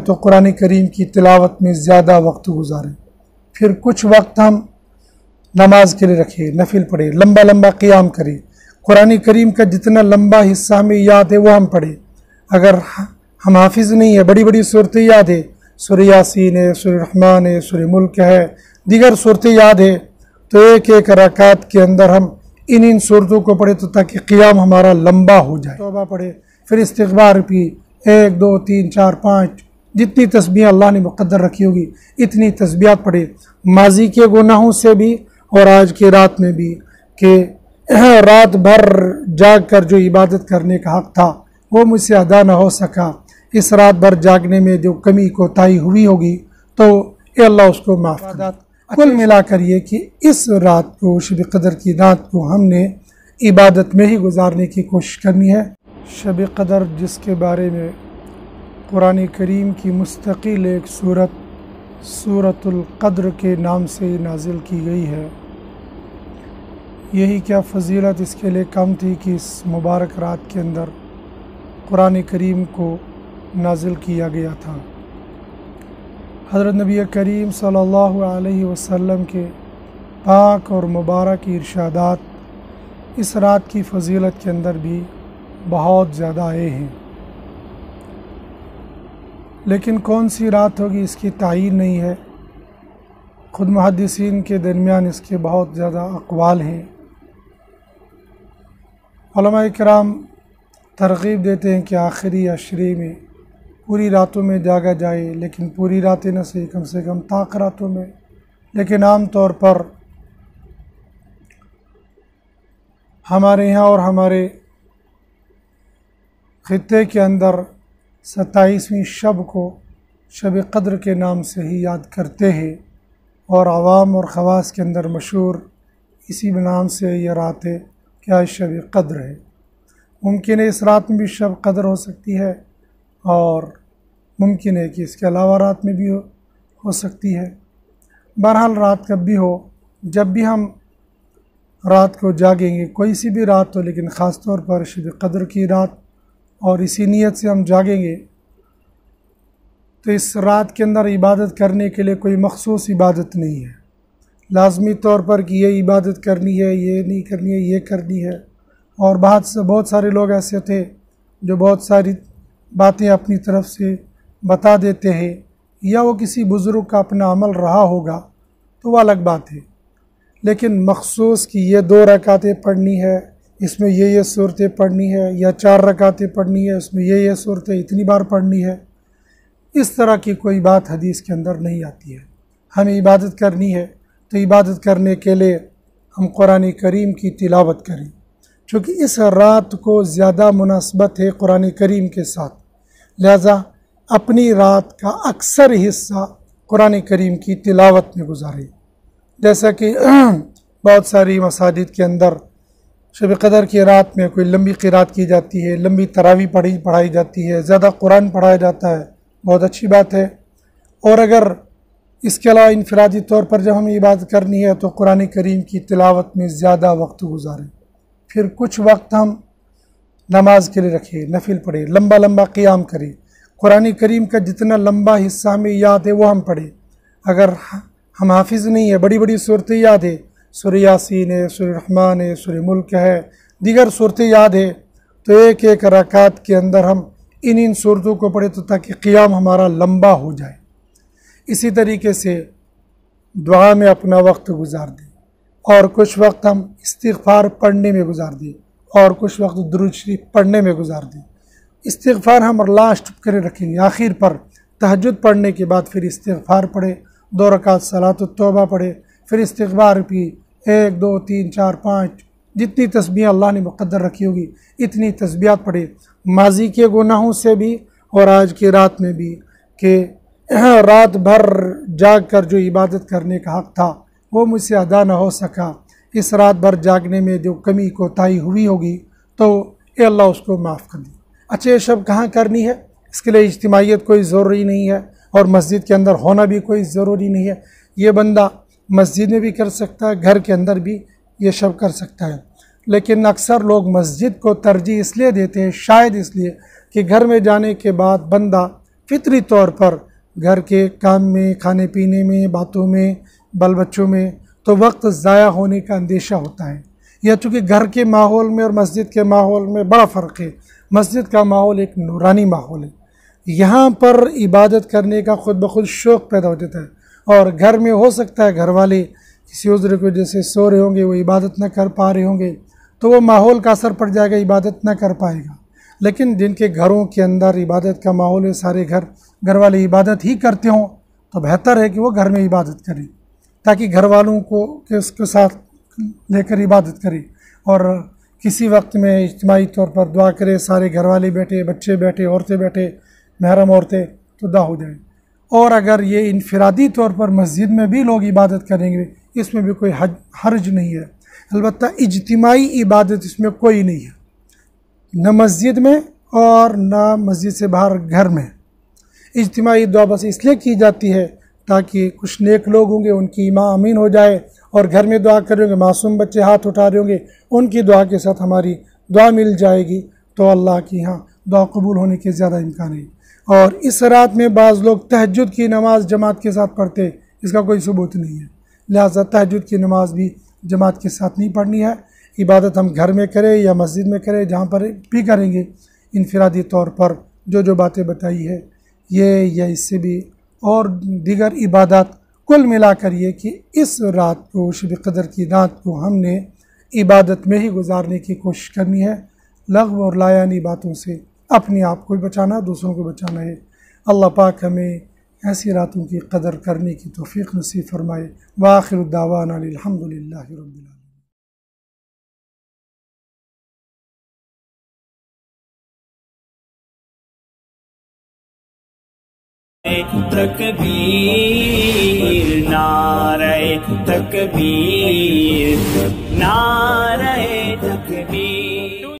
तो कुरान करीम की तिलावत में ज़्यादा वक्त गुजारें। फिर कुछ वक्त हम नमाज के लिए रखें, नफिल पढ़े, लंबा लंबा क़ियाम करें। कुरान करीम का जितना लंबा हिस्सा हमें याद है वो हम पढ़ें। अगर हम हाफिज़ नहीं है, बड़ी बड़ी सूरतें याद है, सूरह यासीन है, सूरह रहमान है, सूरह मुल्क है, दीगर सूरतें याद है, तो एक एक रकात के अंदर हम इन सूरतों को पढ़े तो ताकि क़ियाम हमारा लंबा हो जाए। तौबा पढ़े, फिर इस्तिग़फ़ार भी 1 2 3 4 5 जितनी तस्बीह अल्लाह ने मुक़द्दर रखी होगी इतनी तस्बीहात पढ़े, माजी के गुनाहों से भी और आज की रात में भी, कि रात भर जाग कर जो इबादत करने का हक़ था वो मुझसे अदा न हो सका, इस रात भर जागने में जो कमी कोताही हुई होगी तो ये अल्लाह उसको माफ़ कर। कुल मिलाकर ये कि इस रात को, शब क़दर की रात को हमने इबादत में ही गुजारने की कोशिश करनी है। शब क़दर जिसके बारे में कुरान करीम की मुस्तकिल एक सूरत सूरतुल क़द्र के नाम से नाजिल की गई है, यही क्या फ़जीलत इसके लिए कम थी कि इस मुबारक रात के अंदर कुरान करीम को नाजिल किया गया था। हज़रत नबी करीम सल्लल्लाहु अलैहि वसल्लम के पाक और मुबारक इरशादात इस रात की फ़जीलत के अंदर भी बहुत ज़्यादा आए हैं, लेकिन कौन सी रात होगी इसकी तायीन नहीं है। ख़ुद मुहद्दिसीन के दरमियान इसके बहुत ज़्यादा अक़वाल हैं। उलमाए किराम तरग़ीब देते हैं कि आखिरी अशरे में पूरी रातों में जागा जाए, लेकिन पूरी रातें न सही कम से कम ताक़ रातों में, लेकिन आम तौर पर हमारे यहाँ और हमारे ख़ित्ते के अंदर 27वीं शब को शब क़द्र के नाम से ही याद करते हैं और अवाम और ख़वास के अंदर मशहूर इसी नाम से ये रात है क्या शब क़द्र है। मुमकिन है इस रात में भी शब क़द्र हो सकती है और मुमकिन है कि इसके अलावा रात में भी हो सकती है। बहरहाल रात कब भी हो, जब भी हम रात को जागेंगे, कोई सी भी रात हो, लेकिन ख़ास तौर पर शब क़द्र की रात, और इसी नीयत से हम जागेंगे तो इस रात के अंदर इबादत करने के लिए कोई मखसूस इबादत नहीं है, लाजमी तौर पर कि ये इबादत करनी है, ये नहीं करनी है, ये करनी है। और बहुत सारे लोग ऐसे थे जो बहुत सारी बातें अपनी तरफ से बता देते हैं, या वो किसी बुज़ुर्ग का अपना अमल रहा होगा तो वह अलग बात है, लेकिन मखसूस कि ये 2 रकातें पढ़नी है, इसमें ये सूरतें पढ़नी है, या 4 रकातें पढ़नी है, इसमें ये सूरतें इतनी बार पढ़नी है, इस तरह की कोई बात हदीस के अंदर नहीं आती है। हमें इबादत करनी है तो इबादत करने के लिए हम कुरान करीम की तिलावत करें, चूँकि इस रात को ज़्यादा मुनासबत है कुरान करीम के साथ, लिहाजा अपनी रात का अक्सर हिस्सा कुरान करीम की तिलावत में गुजारें। जैसा कि बहुत सारी मसाजिद के अंदर शब क़द्र की रात में कोई लंबी क़िरात की जाती है, लंबी तरावी पढ़ाई जाती है, ज़्यादा कुरान पढ़ाया जाता है, बहुत अच्छी बात है। और अगर इसके अलावा इनफरादी तौर पर जब हमें इबादत करनी है तो कुरान करीम की तिलावत में ज़्यादा वक्त गुजारें। फिर कुछ वक्त हम नमाज के लिए रखें, नफिल पढ़े, लंबा लंबा क़ियाम करें। कुरान करीम का जितना लंबा हिस्सा हमें याद है वो हम पढ़ें। अगर हम हाफिज़ नहीं है, बड़ी बड़ी सूरतें याद है, सूरह यासीन है, सूरह रहमान है, सूरह मुल्क है, दीगर सूरतें याद है, तो एक एक रकात के अंदर हम इन सूरतों को पढ़े तो ताकि क़ियाम हमारा लंबा हो जाए। इसी तरीके से दुआ में अपना वक्त गुजार दें, और कुछ वक्त हम इस्तिग़फ़ार पढ़ने में गुजार दें, और कुछ वक्त दुरूद शरीफ पढ़ने में गुजार दें। इस्तिग़फ़ार हम लास्ट करे रखेंगे, आखिर पर तहज्जुद पढ़ने के बाद फिर इस्तिग़फ़ार पढ़े, 2 रकात सलातुत तौबा पढ़े, फिर इस्तिग़फ़ार भी 1 2 3 4 5 जितनी तस्बीह अल्लाह ने मुक़द्दर रखी होगी इतनी तस्बीहात पढ़े, माजी के गुनाहों से भी और आज की रात में भी, कि रात भर जाग कर जो इबादत करने का हक़ था वो मुझसे अदा न हो सका, इस रात भर जागने में जो कमी कोताही हुई होगी तो ये अल्लाह उसको माफ़ कर दे। अच्छा, ये शब कहाँ करनी है, इसके लिए इज्तिमाइयत कोई ज़रूरी नहीं है और मस्जिद के अंदर होना भी कोई ज़रूरी नहीं है। ये बंदा मस्जिद में भी कर सकता है, घर के अंदर भी ये शब कर सकता है, लेकिन अक्सर लोग मस्जिद को तरजीह इसलिए देते हैं, शायद इसलिए कि घर में जाने के बाद बंदा फितरी तौर पर घर के काम में, खाने पीने में, बातों में, बाल बच्चों में तो वक्त ज़ाया होने का अंदेशा होता है। या चूँकि घर के माहौल में और मस्जिद के माहौल में बड़ा फ़र्क है। मस्जिद का माहौल एक नूरानी माहौल है, यहाँ पर इबादत करने का ख़ुद ब खुद शौक़ पैदा हो जाता है। और घर में हो सकता है घर वाले किसी उज़्र की वजह से सो रहे होंगे, वो इबादत न कर पा रहे होंगे, तो वो माहौल का असर पड़ जाएगा, इबादत न कर पाएगा। लेकिन जिनके घरों के अंदर इबादत का माहौल है, सारे घर वाले इबादत ही करते हों, तो बेहतर है कि वो घर में इबादत करें, ताकि घर वालों को के उसके साथ लेकर इबादत करें और किसी वक्त में इज्तिमाई तौर पर दुआ करें, सारे घर वाले बैठे, बच्चे बैठे, औरतें बैठे, महरम औरतें, तो दुआ हो जाए। और अगर ये इनफरादी तौर पर मस्जिद में भी लोग इबादत करेंगे, इसमें भी कोई हर्ज नहीं है। अलबत्ता इज्तिमाई इबादत इसमें कोई नहीं है, न मस्जिद में और न मस्जिद से बाहर घर में। इज्तिमाई दुआ बस इसलिए की जाती है ताकि कुछ नेक लोग होंगे, उनकी ईमान आमीन हो जाए, और घर में दुआ कर रहे होंगे, मासूम बच्चे हाथ उठा रहे होंगे, उनकी दुआ के साथ हमारी दुआ मिल जाएगी, तो अल्लाह की यहाँ दुआ कबूल होने के ज़्यादा इम्कान है। और इस रात में बाज़ लोग तहज्जुद की नमाज़ जमात के साथ पढ़ते, इसका कोई सबूत नहीं है। लिहाजा तहज्जुद की नमाज़ भी जमात के साथ नहीं पढ़नी है। इबादत हम घर में करें या मस्जिद में करें, जहाँ पर भी करेंगे, इनफरादी तौर पर जो बातें बताई है ये या इससे भी और दीगर इबादत, कुल मिलाकर ये कि इस रात को, शब क़द्र की रात को हमने इबादत में ही गुजारने की कोशिश करनी है। लग़्व और लायानी बातों से अपने आप को बचाना, दूसरों को बचाना है। अल्लाह पाक हमें ऐसी रातों की कदर करने की तौफ़ीक़ नसीब फरमाए। व आखिरु दावाना अनिल हम्दुलिल्लाहि रब्बिल आलमीन। तकबीर, नारे तकबीर, नारे तकबीर।